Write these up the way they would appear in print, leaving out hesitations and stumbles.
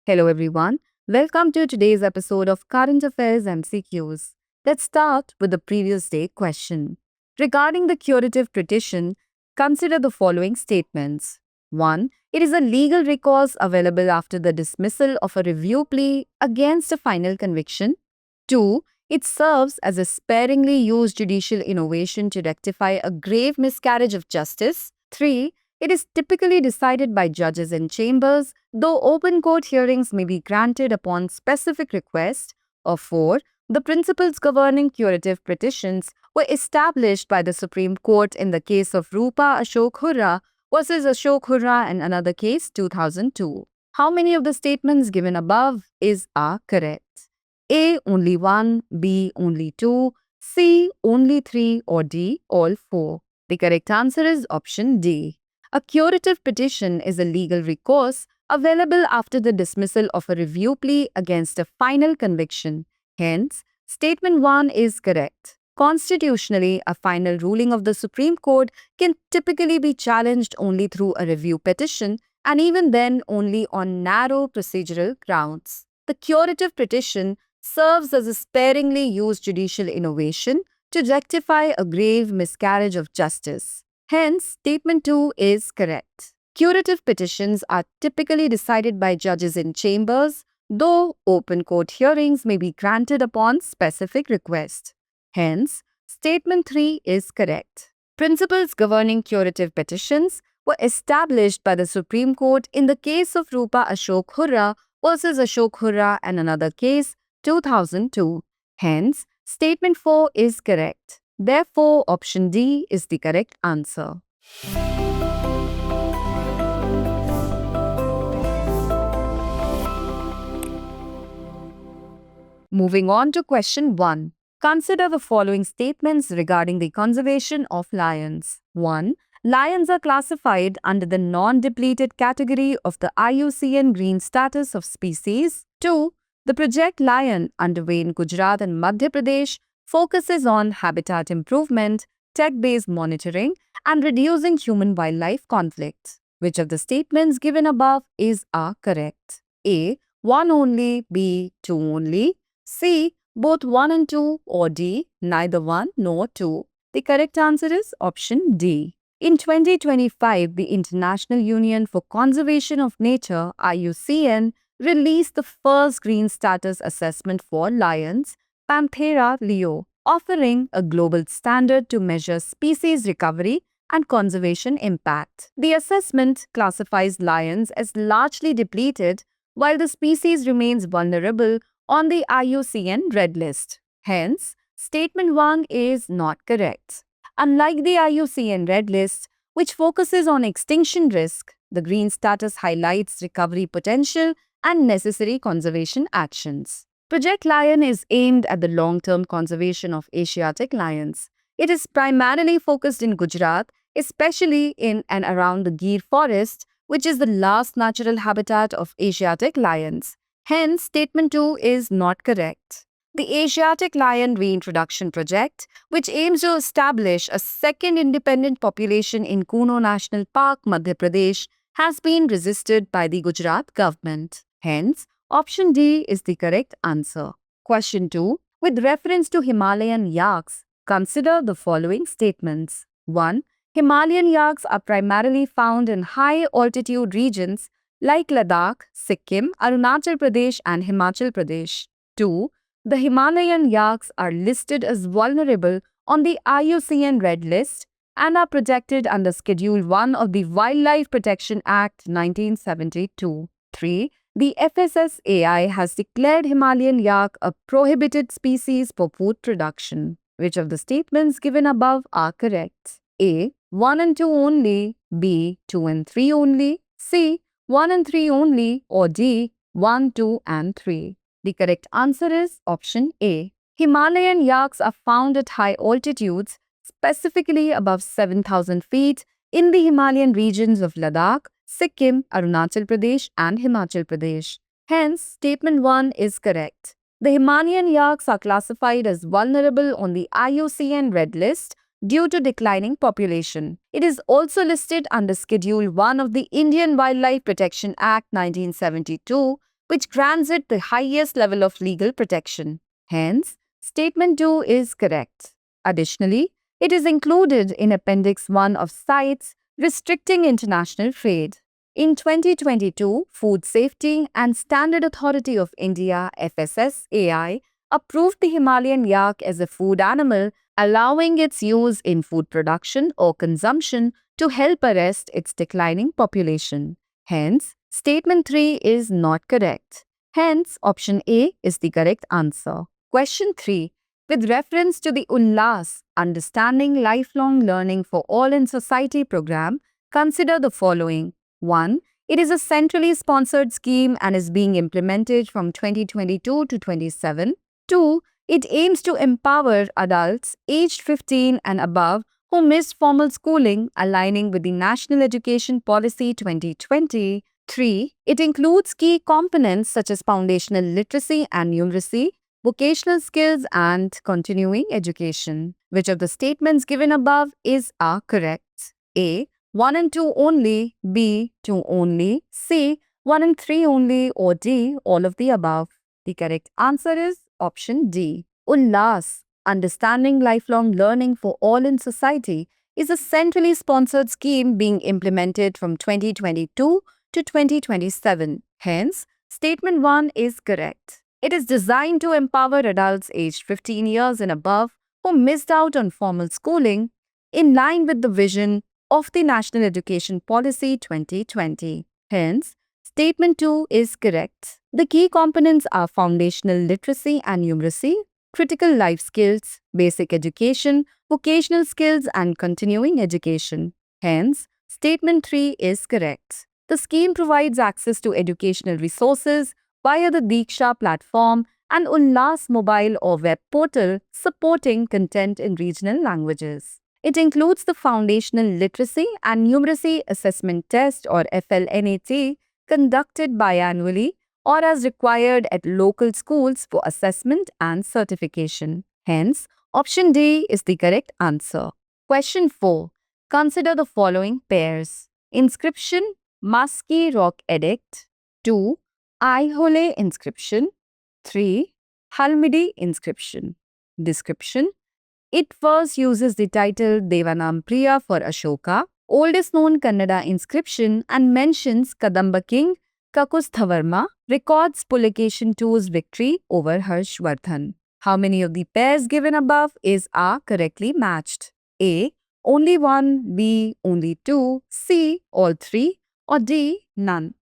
Hello everyone. Welcome to today's episode of Current Affairs MCQs. Let's start with the previous day question. Regarding the curative petition, consider the following statements. 1. It is a legal recourse available after the dismissal of a review plea against a final conviction. 2. It serves as a sparingly used judicial innovation to rectify a grave miscarriage of justice. 3. It is typically decided by judges in chambers, though open court hearings may be granted upon specific request. Or 4. The principles governing curative petitions were established by the Supreme Court in the case of Rupa Ashok Hurra versus Ashok Hurra and another case 2002. How many of the statements given above are correct? A. Only 1, B. Only 2, C. Only 3 or D. All 4. The correct answer is option D. A curative petition is a legal recourse available after the dismissal of a review plea against a final conviction. Hence, statement 1 is correct. Constitutionally, a final ruling of the Supreme Court can typically be challenged only through a review petition, and even then only on narrow procedural grounds. The curative petition serves as a sparingly used judicial innovation to rectify a grave miscarriage of justice. Hence, statement 2 is correct. Curative petitions are typically decided by judges in chambers, though open court hearings may be granted upon specific request. Hence, statement 3 is correct. Principles governing curative petitions were established by the Supreme Court in the case of Rupa Ashok Hurra versus Ashok Hurra and another case 2002. Hence, statement 4 is correct. Therefore, option D is the correct answer. Moving on to question 1. Consider the following statements regarding the conservation of lions. 1. Lions are classified under the non-depleted category of the IUCN Green Status of Species. 2. The Project Lion underway in Gujarat and Madhya Pradesh focuses on habitat improvement, tech-based monitoring, and reducing human-wildlife conflict. Which of the statements given above are correct? A. 1 only, B. 2 only, C. Both 1 and 2, or D. Neither 1 nor 2. The correct answer is option D. In 2025, the International Union for Conservation of Nature (IUCN) released the first green status assessment for lions, Panthera leo, offering a global standard to measure species recovery and conservation impact. The assessment classifies lions as largely depleted, while the species remains vulnerable on the IUCN Red List. Hence, statement 1 is not correct. Unlike the IUCN Red List, which focuses on extinction risk, the green status highlights recovery potential and necessary conservation actions. Project Lion is aimed at the long-term conservation of Asiatic lions. It is primarily focused in Gujarat, especially in and around the Gir forest, which is the last natural habitat of Asiatic lions. Hence, statement 2 is not correct. The Asiatic Lion Reintroduction Project, which aims to establish a second independent population in Kuno National Park, Madhya Pradesh, has been resisted by the Gujarat government. Hence, option D is the correct answer. Question 2. With reference to Himalayan yaks, consider the following statements. 1. Himalayan yaks are primarily found in high-altitude regions like Ladakh, Sikkim, Arunachal Pradesh and Himachal Pradesh. 2. The Himalayan yaks are listed as vulnerable on the IUCN Red List and are protected under Schedule 1 of the Wildlife Protection Act 1972. 3. The FSSAI has declared Himalayan yak a prohibited species for food production. Which of the statements given above are correct? A. 1 and 2 only, B. 2 and 3 only, C. 1 and 3 only, or D. 1, 2 and 3. The correct answer is option A. Himalayan yaks are found at high altitudes, specifically above 7,000 feet, in the Himalayan regions of Ladakh, Sikkim, Arunachal Pradesh and Himachal Pradesh. Hence, statement 1 is correct. The Himalayan yaks are classified as vulnerable on the IUCN Red List due to declining population. It is also listed under Schedule 1 of the Indian Wildlife Protection Act 1972, which grants it the highest level of legal protection. Hence, Statement 2 is correct. Additionally, it is included in Appendix 1 of CITES restricting international trade. In 2022, Food Safety and Standard Authority of India FSSAI approved the Himalayan yak as a food animal, allowing its use in food production or consumption to help arrest its declining population. Hence, Statement 3 is not correct. Hence, option A is the correct answer. Question 3. With reference to the Ullas Understanding Lifelong Learning for All in Society program, consider the following. 1. It is a centrally sponsored scheme and is being implemented from 2022 to 27. 2. It aims to empower adults aged 15 and above who missed formal schooling, aligning with the National Education Policy 2020. 3. It includes key components such as foundational literacy and numeracy, vocational skills, and continuing education. Which of the statements given above is correct? A. 1 and 2 only, B. 2 only, C. 1 and 3 only, or D. All of the above. The correct answer is option D. Ullas, Understanding Lifelong Learning for All in Society, is a centrally sponsored scheme being implemented from 2022 to 2027. Hence, Statement 1 is correct. It is designed to empower adults aged 15 years and above who missed out on formal schooling in line with the vision of the National Education Policy 2020. Hence, Statement 2 is correct. The key components are foundational literacy and numeracy, critical life skills, basic education, vocational skills, and continuing education. Hence, Statement 3 is correct. The scheme provides access to educational resources via the Diksha platform and Ullas mobile or web portal supporting content in regional languages. It includes the Foundational Literacy and Numeracy Assessment Test or FLNAT conducted biannually or as required at local schools for assessment and certification. Hence, option D is the correct answer. Question 4. Consider the following pairs. Inscription, Maski Rock Edict. 2. Aihole inscription. 3. Halmidi inscription. Description. It first uses the title Devanampriya for Ashoka, oldest known Kannada inscription, and mentions Kadamba king Kakusthavarma, records Pulakeshin II's victory over Harshvardhan. How many of the pairs given above are correctly matched? A. Only 1, B. Only 2, C. All 3, or D. None.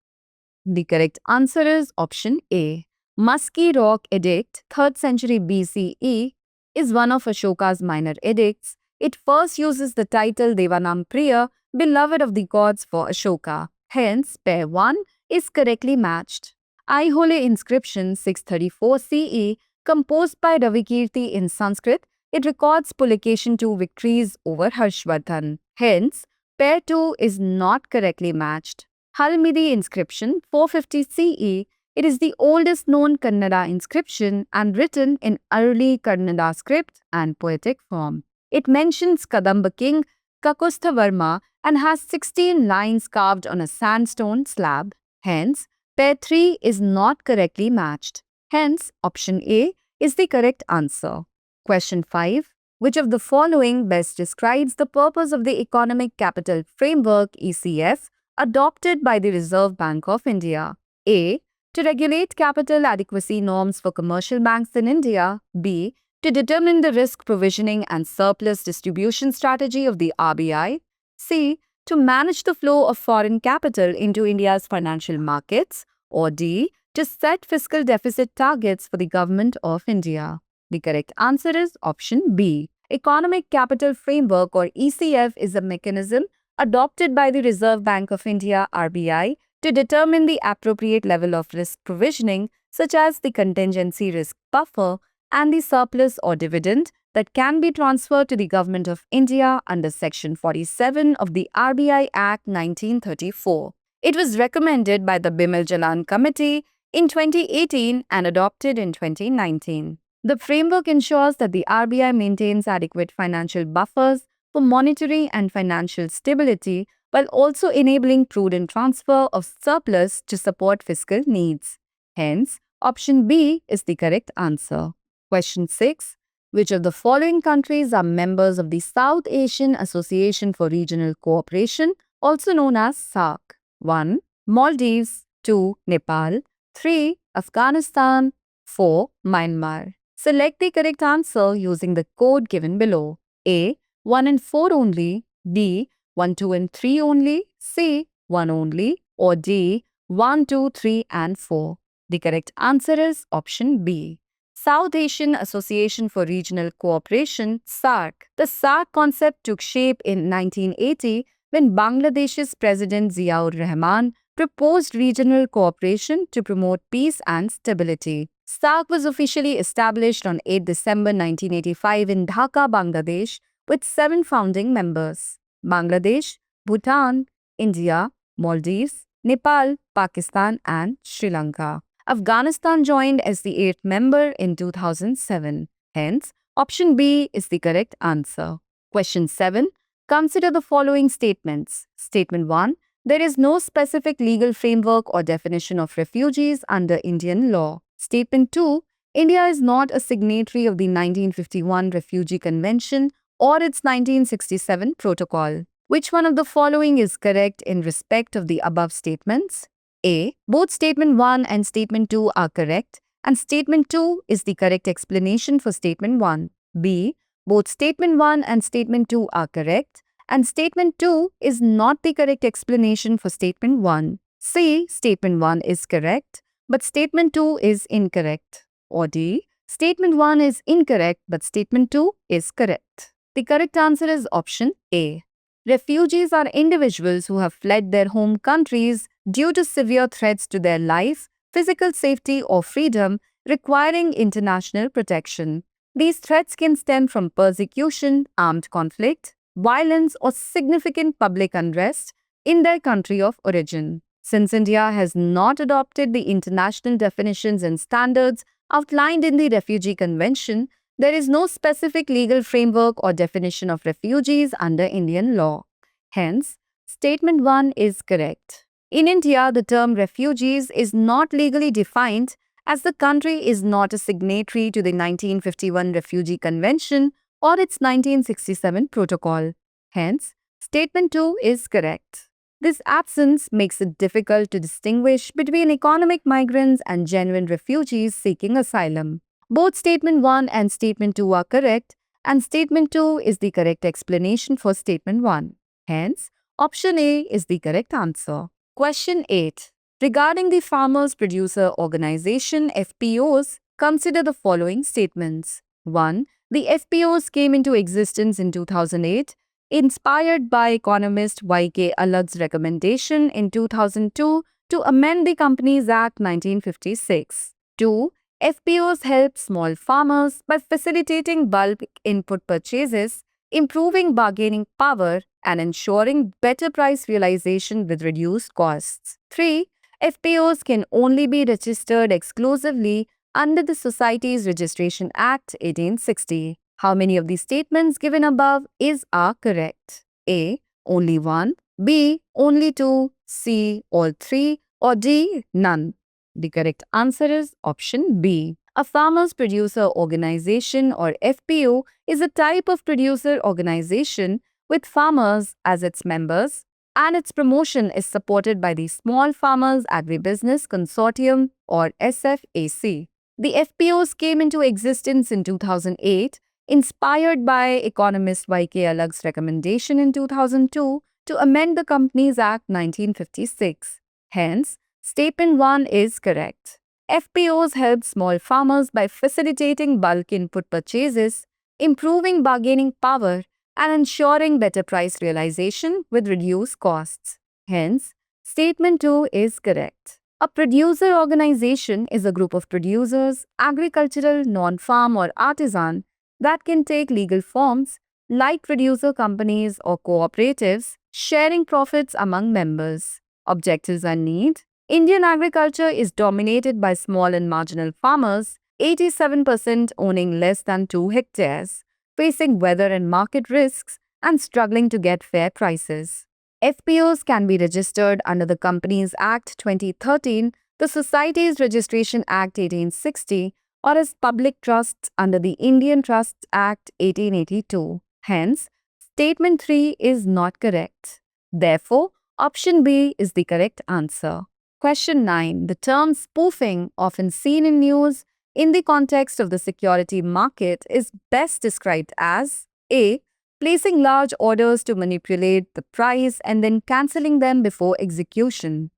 The correct answer is option A. Maski Rock Edict, 3rd century BCE, is one of Ashoka's minor edicts. It first uses the title Devanampriya, beloved of the gods, for Ashoka. Hence, pair 1 is correctly matched. Aihole inscription 634 CE, composed by Ravikirti in Sanskrit, it records Pulakeshin II victories over Harshvardhan. Hence, pair 2 is not correctly matched. Halmidi inscription 450 CE, it is the oldest known Kannada inscription and written in early Kannada script and poetic form. It mentions Kadamba king Kakusthavarma and has 16 lines carved on a sandstone slab. Hence, pair 3 is not correctly matched. Hence, option A is the correct answer. Question 5. Which of the following best describes the purpose of the Economic Capital Framework (ECF) adopted by the Reserve Bank of India? A. To regulate capital adequacy norms for commercial banks in India. B. To determine the risk provisioning and surplus distribution strategy of the RBI. C. To manage the flow of foreign capital into India's financial markets. Or D. To set fiscal deficit targets for the Government of India. The correct answer is option B. Economic Capital Framework or ECF is a mechanism adopted by the Reserve Bank of India (RBI) to determine the appropriate level of risk provisioning, such as the contingency risk buffer and the surplus or dividend that can be transferred to the Government of India under Section 47 of the RBI Act 1934. It was recommended by the Bimal Jalan Committee in 2018 and adopted in 2019. The framework ensures that the RBI maintains adequate financial buffers for monetary and financial stability while also enabling prudent transfer of surplus to support fiscal needs. Hence, option B is the correct answer. Question 6. Which of the following countries are members of the South Asian Association for Regional Cooperation, also known as SAARC? 1. Maldives. 2. Nepal. 3. Afghanistan. 4. Myanmar. Select the correct answer using the code given below. A. 1 and 4 only. B. 1, 2 and 3 only. C. 1 only. Or D. 1, 2, 3 and 4. The correct answer is option B. South Asian Association for Regional Cooperation, SAARC. The SAARC concept took shape in 1980 when Bangladesh's President Ziaur Rahman proposed regional cooperation to promote peace and stability. SAARC was officially established on 8 December 1985 in Dhaka, Bangladesh, with 7 founding members: Bangladesh, Bhutan, India, Maldives, Nepal, Pakistan, and Sri Lanka. Afghanistan joined as the 8th member in 2007. Hence, option B is the correct answer. Question 7. Consider the following statements. Statement 1. There is no specific legal framework or definition of refugees under Indian law. Statement 2. India is not a signatory of the 1951 Refugee Convention or its 1967 Protocol. Which one of the following is correct in respect of the above statements? A. Both Statement 1 and Statement 2 are correct, and Statement 2 is the correct explanation for Statement 1. B. Both Statement 1 and Statement 2 are correct, and Statement 2 is not the correct explanation for Statement 1. C. Statement 1 is correct, but Statement 2 is incorrect. Or D. Statement 1 is incorrect, but Statement 2 is correct. The correct answer is option A. Refugees are individuals who have fled their home countries due to severe threats to their life, physical safety, or freedom, requiring international protection. These threats can stem from persecution, armed conflict, violence, or significant public unrest in their country of origin. Since India has not adopted the international definitions and standards outlined in the Refugee Convention, there is no specific legal framework or definition of refugees under Indian law. Hence, Statement 1 is correct. In India, the term refugees is not legally defined as the country is not a signatory to the 1951 Refugee Convention or its 1967 Protocol. Hence, Statement 2 is correct. This absence makes it difficult to distinguish between economic migrants and genuine refugees seeking asylum. Both Statement 1 and Statement 2 are correct, and Statement 2 is the correct explanation for Statement 1. Hence, option A is the correct answer. Question 8. Regarding the Farmers Producer Organization (FPOs), consider the following statements. 1. The FPOs came into existence in 2008, inspired by economist Y.K. Alag's recommendation in 2002 to amend the Companies Act 1956. 2. FPOs help small farmers by facilitating bulk input purchases, improving bargaining power, and ensuring better price realization with reduced costs. 3. FPOs can only be registered exclusively under the Societies Registration Act 1860. How many of these statements given above are correct? A. Only 1. B. Only 2. C. All 3. Or D. None. The correct answer is option B. A Farmers Producer Organization or FPO is a type of producer organization with farmers as its members, and its promotion is supported by the Small Farmers Agribusiness Consortium or SFAC. The FPOs came into existence in 2008, inspired by economist Y.K. Alag's recommendation in 2002 to amend the Companies Act 1956. Hence, Statement 1 is correct. FPOs help small farmers by facilitating bulk input purchases, improving bargaining power, and ensuring better price realization with reduced costs. Hence, Statement 2 is correct. A producer organization is a group of producers, agricultural, non-farm, or artisan that can take legal forms like producer companies or cooperatives, sharing profits among members. Objectives and need. Indian agriculture is dominated by small and marginal farmers, 87% owning less than 2 hectares, facing weather and market risks and struggling to get fair prices. FPOs can be registered under the Companies Act 2013 the Societies Registration Act 1860, or as public trusts under the Indian Trusts Act 1882. Hence, statement 3 is not correct. Therefore, option B is the correct answer. Question 9. The term spoofing, often seen in news in the context of the security market, is best described as A. Placing large orders to manipulate the price and then cancelling them before execution.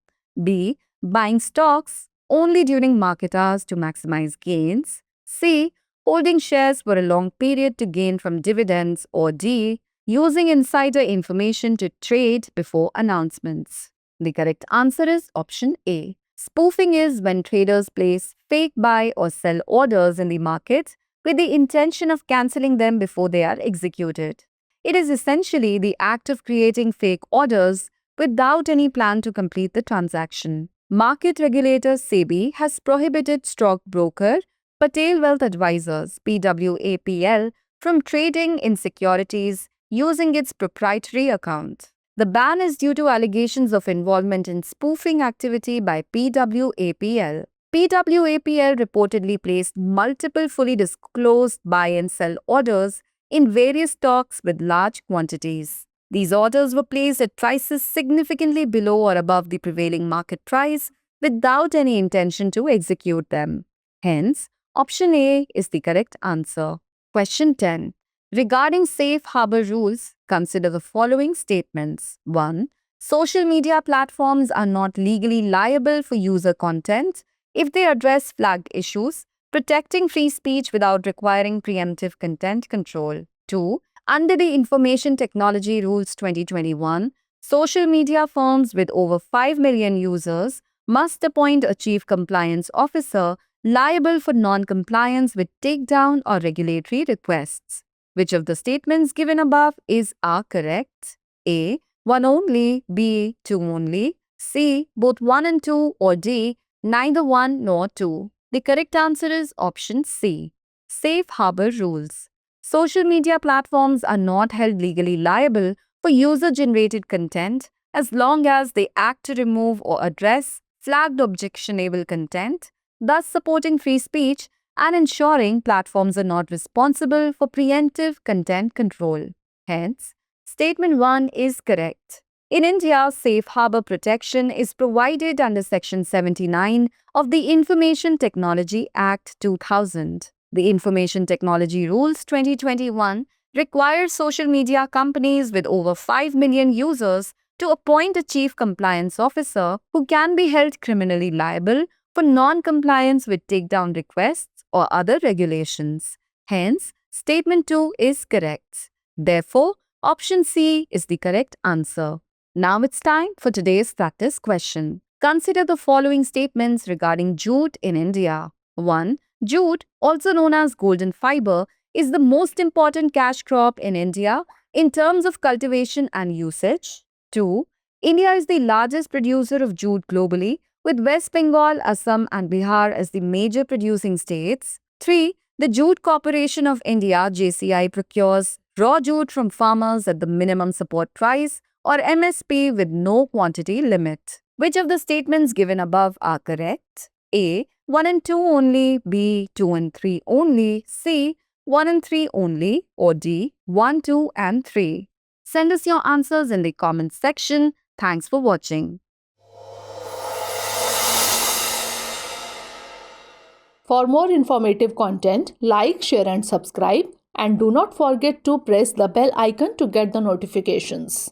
B. Buying stocks only during market hours to maximize gains. C. Holding shares for a long period to gain from dividends. Or D. Using insider information to trade before announcements. The correct answer is option A. Spoofing is when traders place fake buy or sell orders in the market with the intention of cancelling them before they are executed. It is essentially the act of creating fake orders without any plan to complete the transaction. Market regulator SEBI has prohibited stockbroker Patel Wealth Advisors (PWAPL) from trading in securities using its proprietary account. The ban is due to allegations of involvement in spoofing activity by PWAPL. PWAPL reportedly placed multiple fully disclosed buy and sell orders in various stocks with large quantities. These orders were placed at prices significantly below or above the prevailing market price without any intention to execute them. Hence, option A is the correct answer. Question 10. Regarding safe harbor rules, consider the following statements. 1. Social media platforms are not legally liable for user content if they address flagged issues, protecting free speech without requiring preemptive content control. 2. Under the Information Technology Rules 2021, social media firms with over 5 million users must appoint a chief compliance officer liable for non-compliance with takedown or regulatory requests. Which of the statements given above are correct? A. 1 only, B. 2 only, C. Both 1 and 2, or D. Neither 1 nor 2. The correct answer is option C. Safe harbor rules. Social media platforms are not held legally liable for user-generated content as long as they act to remove or address flagged objectionable content, thus supporting free speech and ensuring platforms are not responsible for preemptive content control. Hence, statement 1 is correct. In India, safe harbor protection is provided under Section 79 of the Information Technology Act 2000. The Information Technology Rules 2021 require social media companies with over 5 million users to appoint a chief compliance officer who can be held criminally liable for non-compliance with takedown requests or other regulations. Hence, statement 2 is correct. Therefore, option C is the correct answer. Now it's time for today's practice question. Consider the following statements regarding jute in India. 1. Jute, also known as golden fiber, is the most important cash crop in India in terms of cultivation and usage. 2. India is the largest producer of jute globally, with West Bengal, Assam and Bihar as the major producing states. 3. The Jute Corporation of India (JCI) procures raw jute from farmers at the minimum support price or MSP with no quantity limit. Which of the statements given above are correct? A. 1 and 2 only, B. 2 and 3 only, C. 1 and 3 only, or D. 1, 2 and 3. Send us your answers in the comments section. Thanks for watching. For more informative content, like, share and subscribe, and do not forget to press the bell icon to get the notifications.